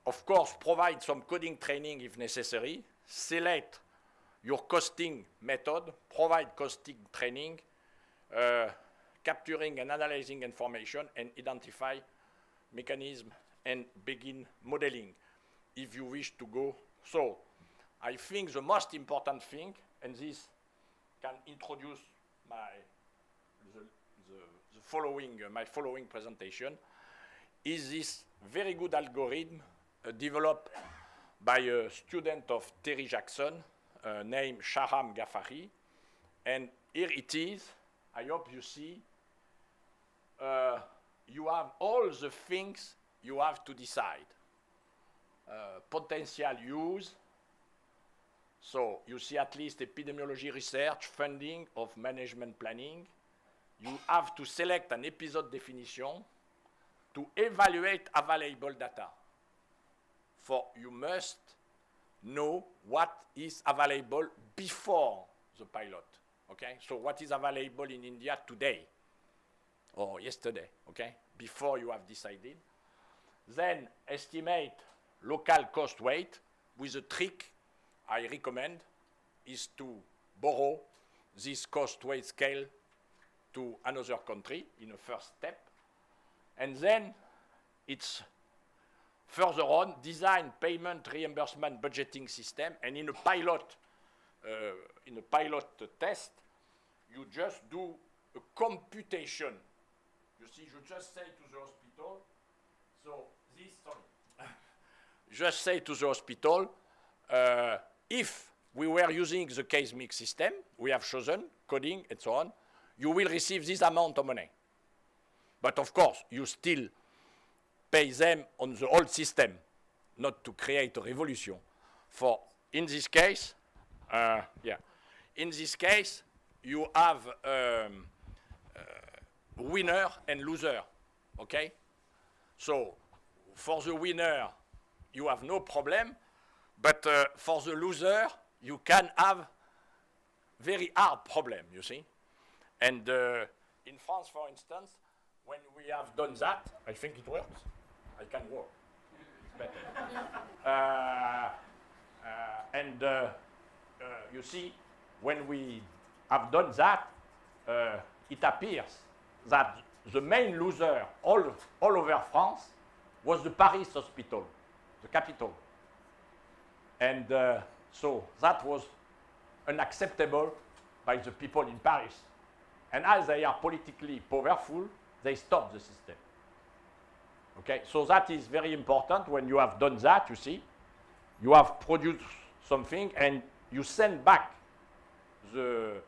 of course, provide some coding training if necessary, select your costing method, provide costing training, capturing and analyzing information, and identify mechanism and begin modeling if you wish to go. So I think the most important thing, and this can introduce my following presentation, is this very good algorithm developed by a student of Terry Jackson named Shahram Ghaffari. And here it is. I hope you see. You have all the things you have to decide. Potential use. So you see at least epidemiology research, funding of management planning. You have to select an episode definition to evaluate available data. For you must know what is available before the pilot, okay? So what is available in India today or yesterday, okay? Before you have decided. Then estimate local cost weight with a trick I recommend is to borrow this cost weight scale to another country in a first step. And then it's further on, design payment reimbursement budgeting system, and in a pilot test, you just do a computation. You see, you just say to the hospital, just say to the hospital, if we were using the case mix system, we have chosen coding and so on, you will receive this amount of money. But of course, you still pay them on the old system, not to create a revolution. For in this case, in this case, you have winner and loser, okay? So for the winner, you have no problem, but for the loser, you can have very hard problem, you see? And in France, for instance, when we have done that, I think it works. I can work. It's better. You see, when we have done that, it appears that the main loser all over France was the Paris hospital, the capital. And so that was unacceptable by the people in Paris. And as they are politically powerful, they stop the system. Okay, so that is very important. When you have done that, you see, you have produced something and you send back the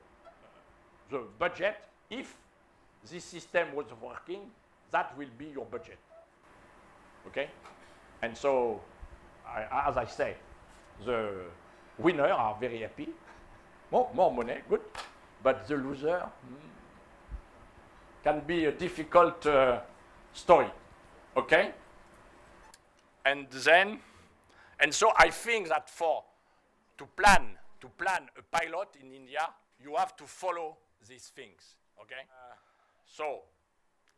budget. If this system was working, that will be your budget. Okay, and so, as I say, the winners are very happy. More money, good. But the loser can be a difficult story, okay? And so I think that to plan a pilot in India, you have to follow these things, okay? So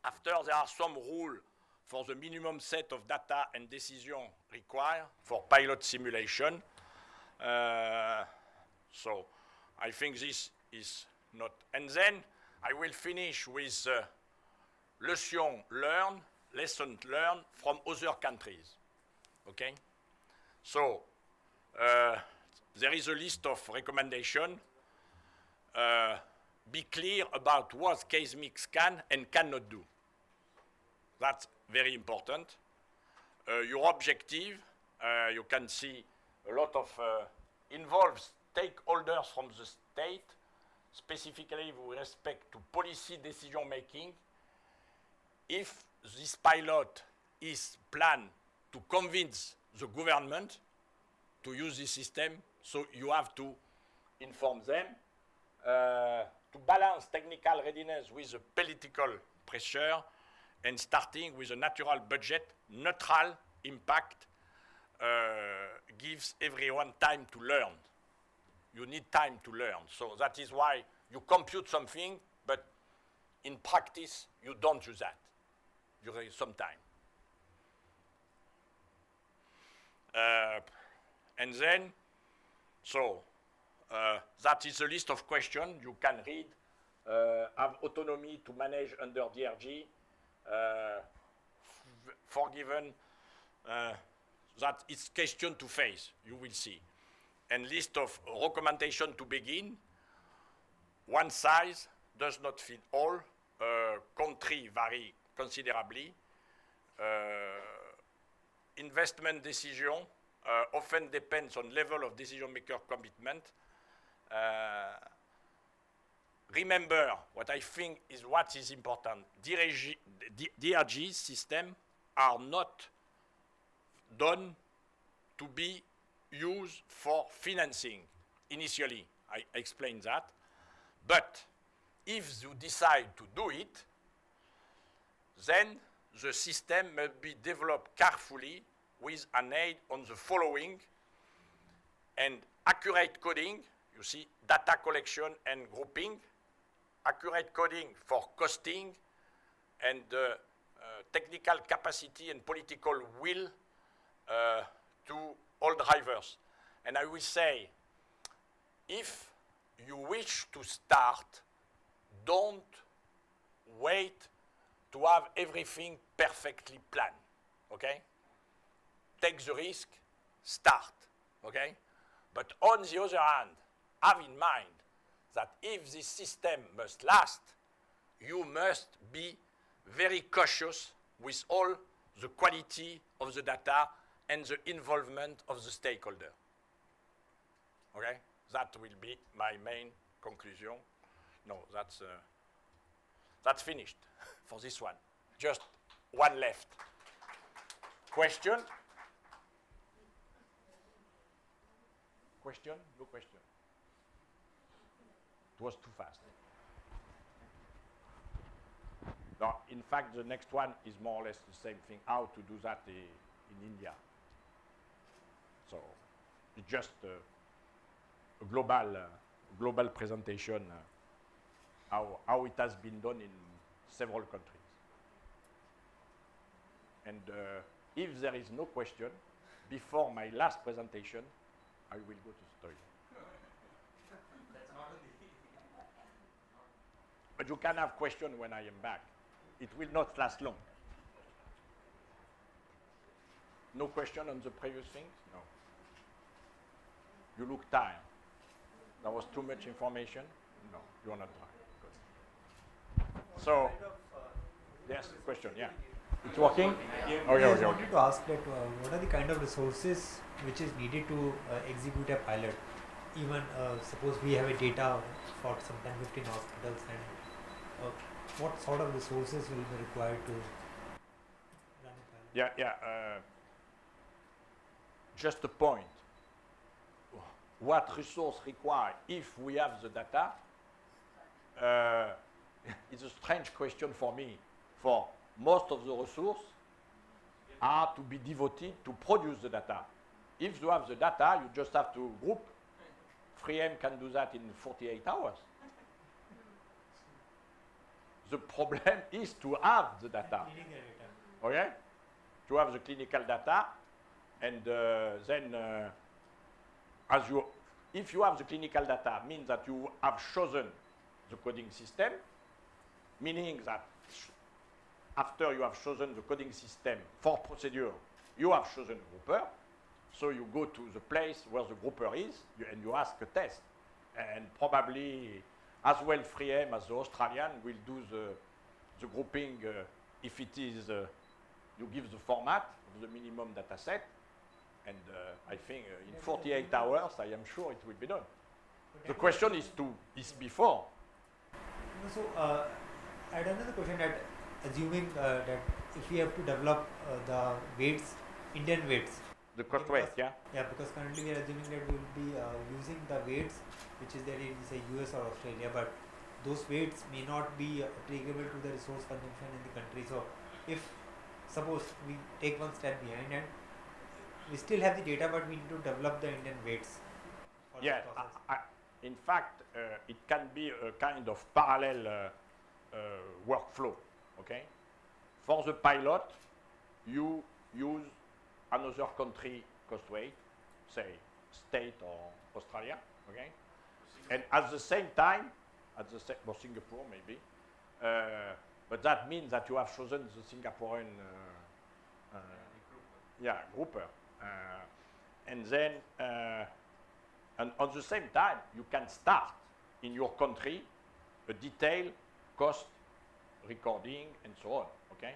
after there are some rules for the minimum set of data and decision required for pilot simulation. So I think this is not. And then I will finish with lessons learned from other countries. Okay? So there is a list of recommendations. Be clear about what case mix can and cannot do. That's very important. Your objective, you can see a lot of involves stakeholders from the state, specifically with respect to policy decision making. If this pilot is planned to convince the government to use this system, so you have to inform them. To balance technical readiness with the political pressure, and starting with a natural budget, neutral impact gives everyone time to learn. You need time to learn. So that is why you compute something, but in practice, you don't do that. You need some time. And then, so that is a list of questions you can read. Have autonomy to manage under DRG. Forgiven. That is question to face, you will see. And list of recommendation to begin. One size does not fit all. Country vary considerably. Investment decision often depends on level of decision maker commitment. Remember, what I think is what is important, DRG systems are not done to be used for financing initially. I explained that. But if you decide to do it, then the system must be developed carefully with an aid on the following: and accurate coding, you see, data collection and grouping, accurate coding for costing, and technical capacity and political will to all drivers. And I will say, if you wish to start, don't wait to have everything perfectly planned, okay? Take the risk, start, okay? But on the other hand, have in mind that if this system must last, you must be very cautious with all the quality of the data and the involvement of the stakeholder. Okay? That will be my main conclusion. No, that's finished for this one. Just one left. Question? Question? No question. It was too fast. No, in fact, the next one is more or less the same thing, how to do that in India. So it's just a global presentation, how it has been done in several countries. And if there is no question, before my last presentation, I will go to the toilet. But you can have questions when I am back. It will not last long. No question on the previous things? No. You look tired. There was too much information? No, you are not tired. Good. So, yes, question, yeah. It's working? Okay, I wanted to ask that what are the kind of resources which is needed to execute a pilot? Even suppose we have a data for some 10-15 hospitals, and what sort of resources will be required to run a pilot? Yeah. Just a point. What resource required if we have the data? It's a strange question for me. For most of the resources are to be devoted to produce the data. If you have the data, you just have to group. 3M can do that in 48 hours. The problem is to have the data. Okay? To have the clinical data, and then if you have the clinical data, means that you have chosen the coding system, meaning that after you have chosen the coding system for procedure, you have chosen grouper. So you go to the place where the grouper is, and you ask a test. And probably, as well 3M as the Australian will do the grouping if it is, you give the format of the minimum data set. And I think in 48 hours, I am sure it will be done. The question is before. So I had another question that assuming that if we have to develop the weights, Indian weights. The cost weight, yeah? Yeah, because currently we are assuming that we will be using the weights which is there in say US or Australia, but those weights may not be applicable to the resource consumption in the country. So if suppose we take one step behind and we still have the data, but we need to develop the Indian weights. Yeah, in fact, it can be a kind of parallel workflow, okay? For the pilot, you use another country cost weight, say state or Australia, okay? And at the same time, or Singapore maybe, but that means that you have chosen the Singaporean grouper. And then, and at the same time, you can start in your country a detailed cost recording and so on, okay?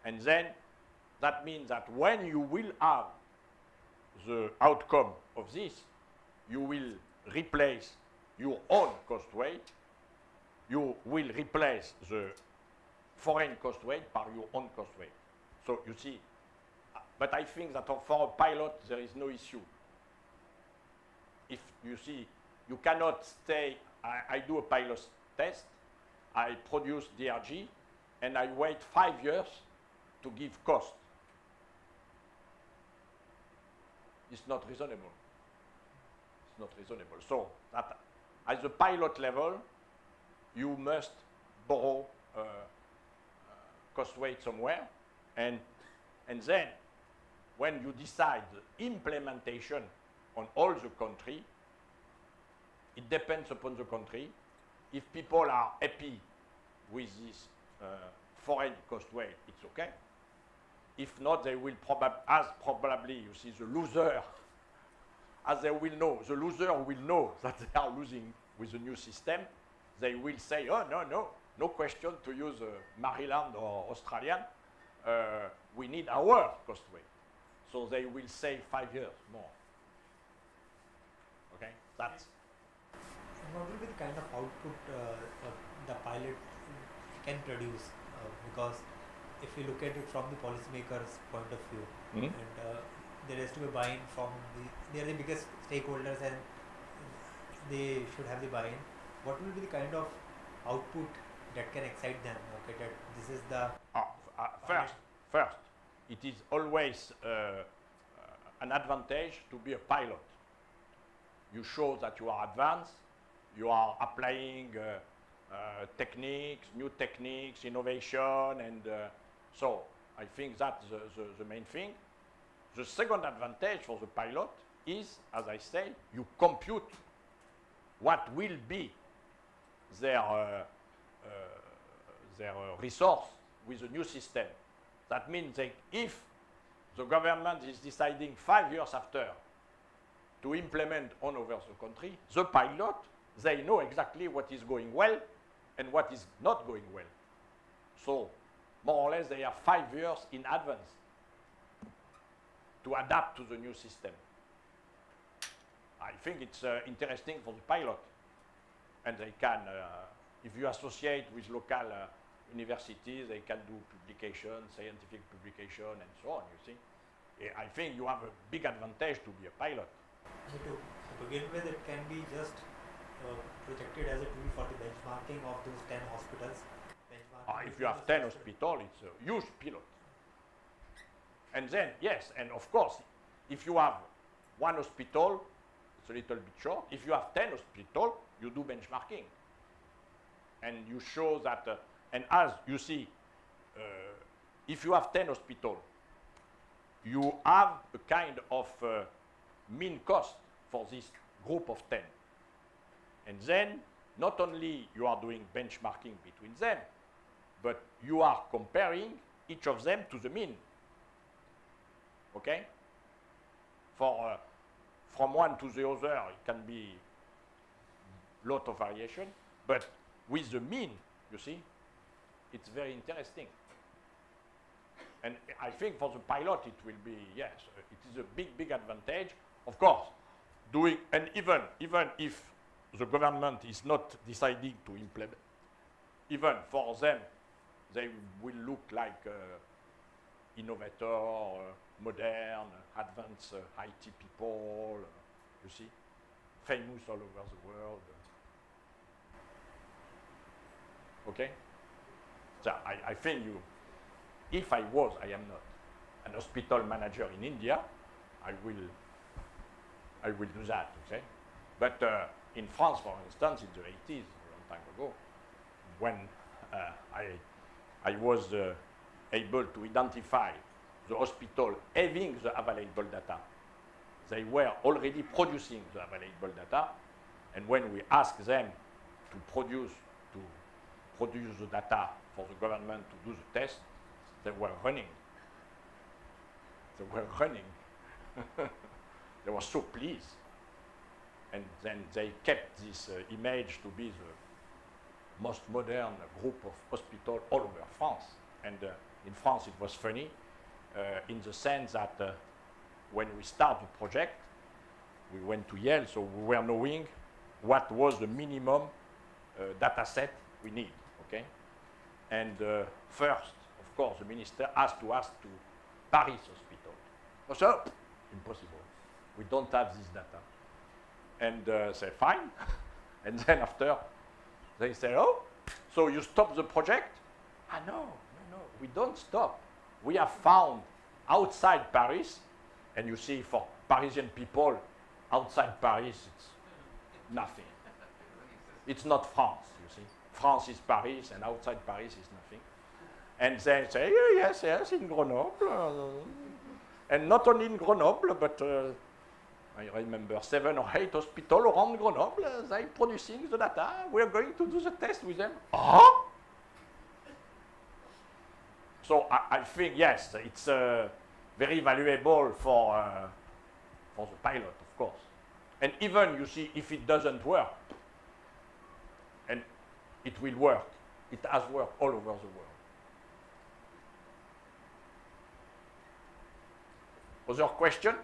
And then that means that when you will have the outcome of this, you will replace your own cost weight, you will replace the foreign cost weight by your own cost weight. So you see, but I think that for a pilot, there is no issue. If you see, you cannot stay, I do a pilot test, I produce DRG, and I wait 5 years to give cost. It's not reasonable. It's not reasonable. So that at the pilot level, you must borrow cost weight somewhere, and then when you decide the implementation on all the country, it depends upon the country. If people are happy with this foreign cost weight, it's okay. If not, they will probably, you see, the loser, as they will know, the loser will know that they are losing with the new system. They will say, oh, no question to use Maryland or Australian. We need our cost weight. So they will save 5 years more. Okay, that's. And what will be the kind of output the pilot can produce? Because if you look at it from the policymaker's point of view, and there has to be buy-in from they are the biggest stakeholders and they should have the buy-in. What will be the kind of output that can excite them? Okay, that this is the first, it is always an advantage to be a pilot. You show that you are advanced, you are applying techniques, new techniques, innovation, and so I think that's the main thing. The second advantage for the pilot is, as I say, you compute what will be their resource with the new system. That means that if the government is deciding 5 years after to implement all over the country, the pilot, they know exactly what is going well and what is not going well. So, more or less, they have 5 years in advance to adapt to the new system. I think it's interesting for the pilot. And they can, if you associate with local universities, they can do publication, scientific publication, and so on, you see. I think you have a big advantage to be a pilot. So to begin with, it can be just projected as a tool for the benchmarking of those 10 hospitals. If you have 10 hospitals, it's a huge pilot. And then, yes, and of course, if you have 1 hospital, it's a little bit short. If you have 10 hospitals, you do benchmarking. And you show that, and as you see, if you have 10 hospitals, you have a kind of mean cost for this group of 10. And then, not only you are doing benchmarking between them, but you are comparing each of them to the mean. Okay? For from one to the other, it can be lot of variation, but with the mean, you see, it's very interesting. And I think for the pilot, it will be, yes, it is a big, big advantage. Of course, doing, and even if the government is not deciding to implement, even for them, they will look like innovator, modern, advanced IT people, you see, famous all over the world. Okay? So I think if I am not, an hospital manager in India, I will do that, okay? But in France, for instance, in the 80s, a long time ago, when I was able to identify the hospital having the available data they were already producing the available data, and when we asked them to produce the data for the government to do the test, they were running. They were running. They were so pleased. And then they kept this image to be the most modern group of hospitals all over France. And in France, it was funny in the sense that when we start the project, we went to Yale, so we were knowing what was the minimum data set we need, okay? And first, of course, the minister asked to ask to Paris Hospital. So, impossible. We don't have this data. And say, fine. And then after, they say, oh, so you stop the project? Ah, no, we don't stop. We have found outside Paris, and you see for Parisian people, outside Paris, it's nothing. It's not France, you see. France is Paris, and outside Paris is nothing. And they say, yes, in Grenoble. And not only in Grenoble, but I remember 7 or 8 hospitals around Grenoble, they producing the data. We're going to do the test with them. Oh! So I think, yes, it's very valuable for the pilot, of course. And even, you see, if it doesn't work, and it will work, it has worked all over the world. Other question?